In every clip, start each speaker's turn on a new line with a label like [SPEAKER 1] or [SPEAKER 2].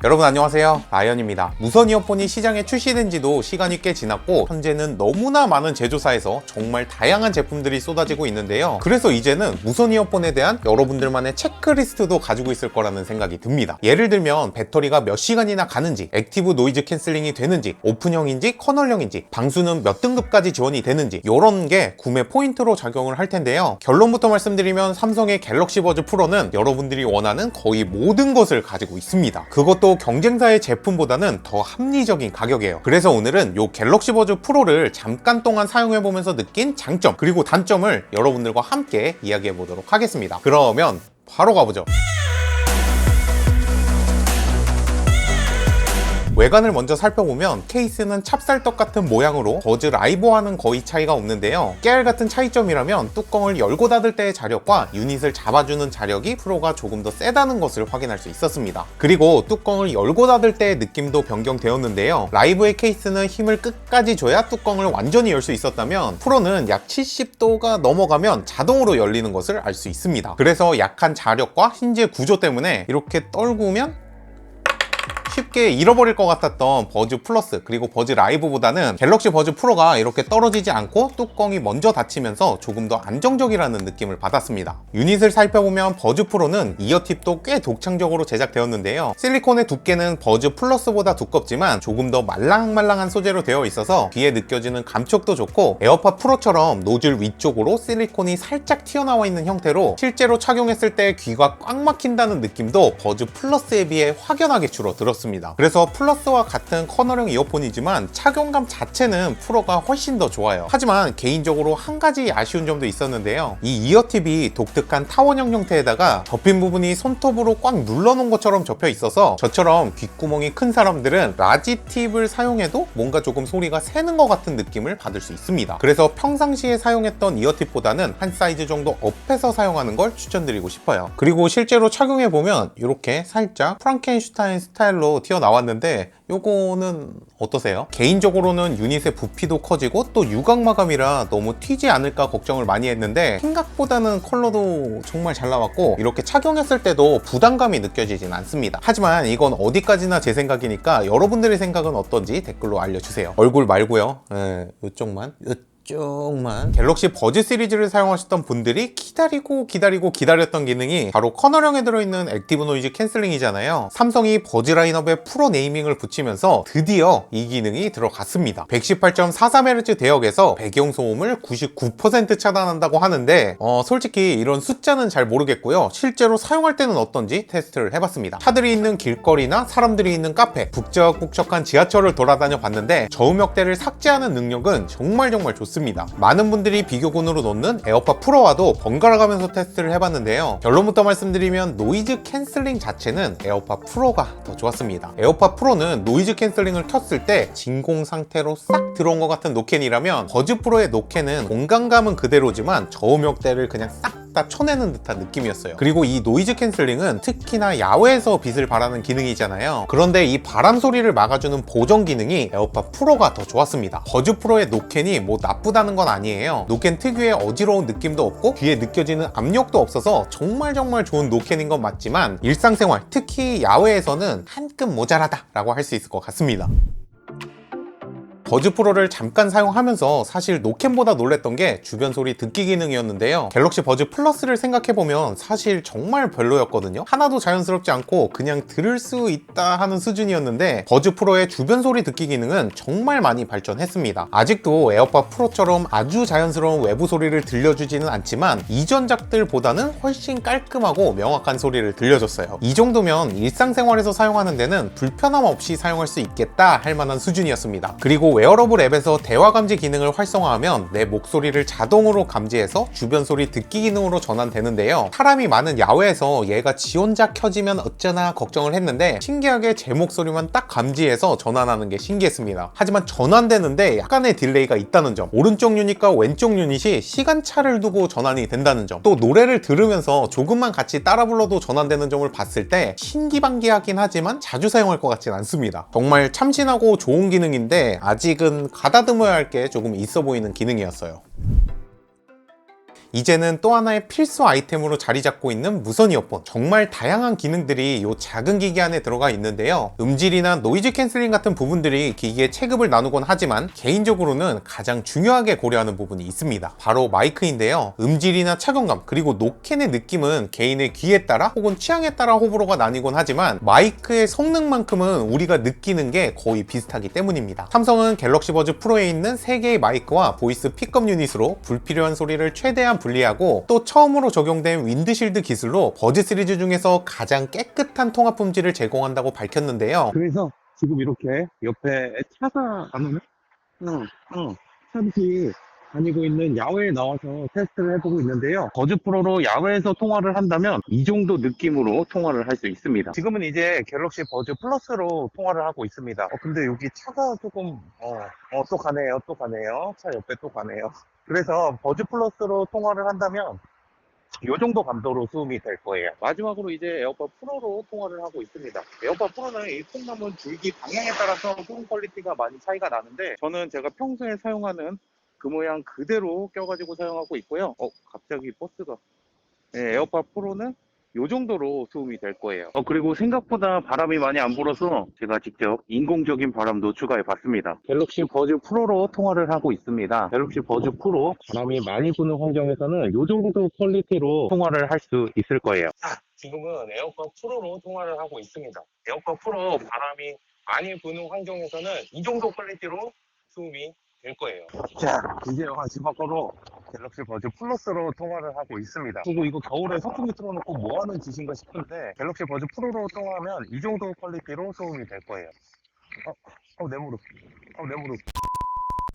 [SPEAKER 1] 여러분 안녕하세요, 라이언입니다. 무선 이어폰이 시장에 출시된 지도 시간이 꽤 지났고 현재는 너무나 많은 제조사에서 정말 다양한 제품들이 쏟아지고 있는데요. 그래서 이제는 무선 이어폰에 대한 여러분들만의 체크리스트도 가지고 있을 거라는 생각이 듭니다. 예를 들면 배터리가 몇 시간이나 가는지, 액티브 노이즈 캔슬링이 되는지, 오픈형인지 커널형인지, 방수는 몇 등급까지 지원이 되는지 이런 게 구매 포인트로 작용을 할 텐데요. 결론부터 말씀드리면 삼성의 갤럭시 버즈 프로는 여러분들이 원하는 거의 모든 것을 가지고 있습니다. 그것도 경쟁사의 제품보다는 더 합리적인 가격이에요. 그래서 오늘은 이 갤럭시 버즈 프로를 잠깐 동안 사용해보면서 느낀 장점 그리고 단점을 여러분들과 함께 이야기해 보도록 하겠습니다. 그러면 바로 가보죠. 외관을 먼저 살펴보면 케이스는 찹쌀떡 같은 모양으로 버즈 라이브와는 거의 차이가 없는데요. 깨알 같은 차이점이라면 뚜껑을 열고 닫을 때의 자력과 유닛을 잡아주는 자력이 프로가 조금 더 세다는 것을 확인할 수 있었습니다. 그리고 뚜껑을 열고 닫을 때의 느낌도 변경되었는데요. 라이브의 케이스는 힘을 끝까지 줘야 뚜껑을 완전히 열 수 있었다면 프로는 약 70도가 넘어가면 자동으로 열리는 것을 알 수 있습니다. 그래서 약한 자력과 힌지의 구조 때문에 이렇게 떨구면 쉽게 잃어버릴 것 같았던 버즈 플러스 그리고 버즈 라이브보다는 갤럭시 버즈 프로가 이렇게 떨어지지 않고 뚜껑이 먼저 닫히면서 조금 더 안정적이라는 느낌을 받았습니다. 유닛을 살펴보면 버즈 프로는 이어팁도 꽤 독창적으로 제작되었는데요. 실리콘의 두께는 버즈 플러스보다 두껍지만 조금 더 말랑말랑한 소재로 되어 있어서 귀에 느껴지는 감촉도 좋고 에어팟 프로처럼 노즐 위쪽으로 실리콘이 살짝 튀어나와 있는 형태로 실제로 착용했을 때 귀가 꽉 막힌다는 느낌도 버즈 플러스에 비해 확연하게 줄어들었습니다. 그래서 플러스와 같은 커널형 이어폰이지만 착용감 자체는 프로가 훨씬 더 좋아요. 하지만 개인적으로 한 가지 아쉬운 점도 있었는데요. 이 이어팁이 독특한 타원형 형태에다가 접힌 부분이 손톱으로 꽉 눌러놓은 것처럼 접혀 있어서 저처럼 귓구멍이 큰 사람들은 라지 팁을 사용해도 뭔가 조금 소리가 새는 것 같은 느낌을 받을 수 있습니다. 그래서 평상시에 사용했던 이어팁보다는 한 사이즈 정도 업해서 사용하는 걸 추천드리고 싶어요. 그리고 실제로 착용해보면 이렇게 살짝 프랑켄슈타인 스타일로 튀어나왔는데 요거는 어떠세요? 개인적으로는 유닛의 부피도 커지고 또 유광 마감이라 너무 튀지 않을까 걱정을 많이 했는데 생각보다는 컬러도 정말 잘 나왔고 이렇게 착용했을 때도 부담감이 느껴지진 않습니다. 하지만 이건 어디까지나 제 생각이니까 여러분들의 생각은 어떤지 댓글로 알려주세요. 얼굴 말고요. 이쪽만 갤럭시 버즈 시리즈를 사용하셨던 분들이 기다렸던 기능이 바로 커널형에 들어있는 액티브 노이즈 캔슬링이잖아요. 삼성이 버즈 라인업에 프로 네이밍을 붙이면서 드디어 이 기능이 들어갔습니다. 118.43Hz 대역에서 배경 소음을 99% 차단한다고 하는데 솔직히 이런 숫자는 잘 모르겠고요. 실제로 사용할 때는 어떤지 테스트를 해봤습니다. 차들이 있는 길거리나 사람들이 있는 카페, 북적북적한 지하철을 돌아다녀 봤는데 저음역대를 삭제하는 능력은 정말 좋습니다. 많은 분들이 비교군으로 놓는 에어팟 프로와도 번갈아 가면서 테스트를 해봤는데요. 결론부터 말씀드리면 노이즈 캔슬링 자체는 에어팟 프로가 더 좋았습니다. 에어팟 프로는 노이즈 캔슬링을 켰을 때 진공 상태로 싹 들어온 것 같은 노캔이라면 버즈 프로의 노캔은 공간감은 그대로지만 저음역대를 그냥 싹 다 쳐내는 듯한 느낌이었어요. 그리고 이 노이즈 캔슬링은 특히나 야외에서 빛을 발하는 기능이잖아요. 그런데 이 바람 소리를 막아주는 보정 기능이 에어팟 프로가 더 좋았습니다. 버즈 프로의 노캔이 뭐 나쁘다는 건 아니에요. 노캔 특유의 어지러운 느낌도 없고 귀에 느껴지는 압력도 없어서 정말 좋은 노캔인 건 맞지만 일상생활, 특히 야외에서는 한 급 모자라다 라고 할 수 있을 것 같습니다. 버즈 프로를 잠깐 사용하면서 사실 노캔보다 놀랬던 게 주변 소리 듣기 기능이었는데요. 갤럭시 버즈 플러스를 생각해보면 사실 정말 별로였거든요. 하나도 자연스럽지 않고 그냥 들을 수 있다 하는 수준이었는데 버즈 프로의 주변 소리 듣기 기능은 정말 많이 발전했습니다. 아직도 에어팟 프로처럼 아주 자연스러운 외부 소리를 들려주지는 않지만 이전작들보다는 훨씬 깔끔하고 명확한 소리를 들려줬어요. 이 정도면 일상생활에서 사용하는 데는 불편함 없이 사용할 수 있겠다 할 만한 수준이었습니다. 그리고 웨어러블 앱에서 대화 감지 기능을 활성화하면 내 목소리를 자동으로 감지해서 주변 소리 듣기 기능으로 전환되는데요. 사람이 많은 야외에서 얘가 지 혼자 켜지면 어쩌나 걱정을 했는데 신기하게 제 목소리만 딱 감지해서 전환하는 게 신기했습니다. 하지만 전환되는데 약간의 딜레이가 있다는 점, 오른쪽 유닛과 왼쪽 유닛이 시간차를 두고 전환이 된다는 점, 또 노래를 들으면서 조금만 같이 따라 불러도 전환되는 점을 봤을 때 신기반기하긴 하지만 자주 사용할 것 같진 않습니다. 정말 참신하고 좋은 기능인데 아직은 가다듬어야 할 게 조금 있어 보이는 기능이었어요. 이제는 또 하나의 필수 아이템으로 자리 잡고 있는 무선 이어폰. 정말 다양한 기능들이 이 작은 기기 안에 들어가 있는데요. 음질이나 노이즈 캔슬링 같은 부분들이 기기에 체급을 나누곤 하지만 개인적으로는 가장 중요하게 고려하는 부분이 있습니다. 바로 마이크인데요. 음질이나 착용감 그리고 노캔의 느낌은 개인의 귀에 따라 혹은 취향에 따라 호불호가 나뉘곤 하지만 마이크의 성능만큼은 우리가 느끼는 게 거의 비슷하기 때문입니다. 삼성은 갤럭시 버즈 프로에 있는 3개의 마이크와 보이스 픽업 유닛으로 불필요한 소리를 최대한 분리하고 또 처음으로 적용된 윈드실드 기술로 버즈 시리즈 중에서 가장 깨끗한 통합 품질을 제공한다고 밝혔는데요.
[SPEAKER 2] 그래서 지금 이렇게 옆에 차가 가면은 차들이 다니고 있는 야외에 나와서 테스트를 해보고 있는데요. 버즈 프로로 야외에서 통화를 한다면 이 정도 느낌으로 통화를 할 수 있습니다. 지금은 이제 갤럭시 버즈 플러스로 통화를 하고 있습니다. 근데 여기 차가 조금 또 가네요. 차 옆에 또 가네요. 그래서 버즈 플러스로 통화를 한다면 이 정도 감도로 수음이 될 거예요. 마지막으로 이제 에어팟 프로로 통화를 하고 있습니다. 에어팟 프로는 이 통 남은 줄기 방향에 따라서 소음 퀄리티가 많이 차이가 나는데 저는 제가 평소에 사용하는 그 모양 그대로 껴가지고 사용하고 있고요. 갑자기 버스가. 네, 에어팟 프로는 이 정도로 소음이 될 거예요. 그리고 생각보다 바람이 많이 안 불어서 제가 직접 인공적인 바람도 추가해 봤습니다. 갤럭시 버즈 프로로 통화를 하고 있습니다. 갤럭시 버즈 프로 바람이 많이 부는 환경에서는 이 정도 퀄리티로 통화를 할 수 있을 거예요. 지금은 에어팟 프로로 통화를 하고 있습니다. 에어팟 프로 바람이 많이 부는 환경에서는 이 정도 퀄리티로 소음이 될 거예요. 자, 이제 집 밖으로 갤럭시 버즈 플러스로 통화를 하고 있습니다. 그리고 이거 겨울에 선풍기 틀어놓고 뭐 하는 짓인가 싶은데 갤럭시 버즈 프로로 통화하면 이 정도 퀄리티로 소음이 될 거예요. 내 무릎.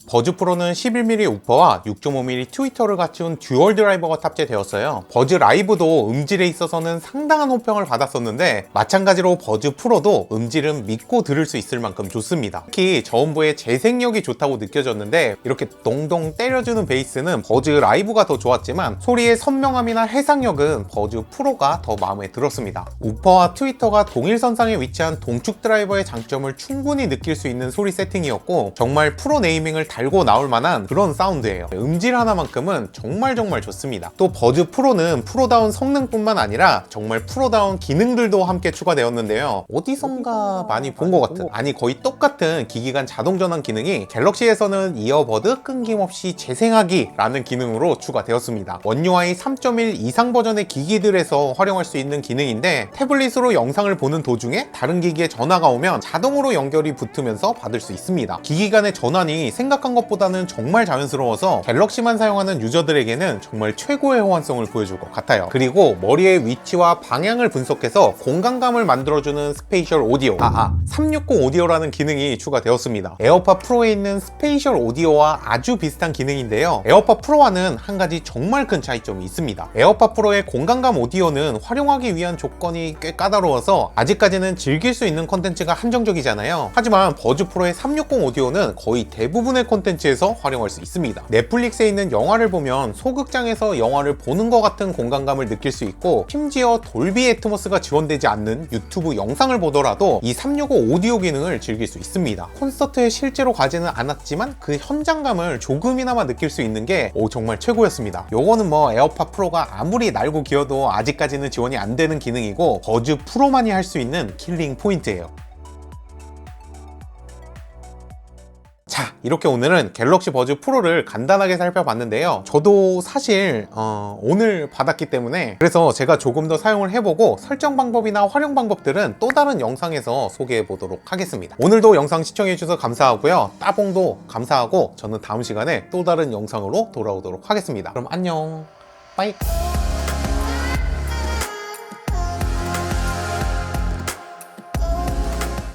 [SPEAKER 1] 버즈 프로는 11mm 우퍼와 6.5mm 트위터를 갖춘 듀얼 드라이버가 탑재되었어요. 버즈 라이브도 음질에 있어서는 상당한 호평을 받았었는데 마찬가지로 버즈 프로도 음질은 믿고 들을 수 있을 만큼 좋습니다. 특히 저음부의 재생력이 좋다고 느껴졌는데 이렇게 동동 때려주는 베이스는 버즈 라이브가 더 좋았지만 소리의 선명함이나 해상력은 버즈 프로가 더 마음에 들었습니다. 우퍼와 트위터가 동일선상에 위치한 동축 드라이버의 장점을 충분히 느낄 수 있는 소리 세팅이었고 정말 프로 네이밍을 달고 나올 만한 그런 사운드예요. 음질 하나만큼은 정말 좋습니다. 또 버즈 프로는 프로다운 성능뿐만 아니라 정말 프로다운 기능들도 함께 추가되었는데요. 어디선가 많이 본 것 같은, 아니 거의 똑같은 기기 간 자동 전환 기능이 갤럭시에서는 이어버드 끊김없이 재생하기 라는 기능으로 추가되었습니다. 원UI 3.1 이상 버전의 기기들에서 활용할 수 있는 기능인데 태블릿으로 영상을 보는 도중에 다른 기기에 전화가 오면 자동으로 연결이 붙으면서 받을 수 있습니다. 기기 간의 전환이 생각한 것보다는 정말 자연스러워서 갤럭시만 사용하는 유저들에게는 정말 최고의 호환성을 보여줄 것 같아요. 그리고 머리의 위치와 방향을 분석해서 공간감을 만들어주는 스페이셜 오디오 360 오디오라는 기능이 추가되었습니다. 에어팟 프로에 있는 스페이셜 오디오와 아주 비슷한 기능인데요. 에어팟 프로와는 한 가지 정말 큰 차이점이 있습니다. 에어팟 프로의 공간감 오디오는 활용하기 위한 조건이 꽤 까다로워서 아직까지는 즐길 수 있는 콘텐츠가 한정적이잖아요. 하지만 버즈 프로의 360 오디오는 거의 대부분의 콘텐츠에서 활용할 수 있습니다. 넷플릭스에 있는 영화를 보면 소극장에서 영화를 보는 것 같은 공간감을 느낄 수 있고 심지어 돌비 애트모스가 지원되지 않는 유튜브 영상을 보더라도 이 365 오디오 기능을 즐길 수 있습니다. 콘서트에 실제로 가지는 않았지만 그 현장감을 조금이나마 느낄 수 있는 게 정말 최고였습니다. 요거는 뭐 에어팟 프로가 아무리 날고 기어도 아직까지는 지원이 안 되는 기능이고 버즈 프로만이 할 수 있는 킬링 포인트예요. 자, 이렇게 오늘은 갤럭시 버즈 프로를 간단하게 살펴봤는데요. 저도 사실 오늘 받았기 때문에 그래서 제가 조금 더 사용을 해보고 설정 방법이나 활용 방법들은 또 다른 영상에서 소개해 보도록 하겠습니다. 오늘도 영상 시청해 주셔서 감사하고요. 따봉도 감사하고 저는 다음 시간에 또 다른 영상으로 돌아오도록 하겠습니다. 그럼 안녕. 빠이.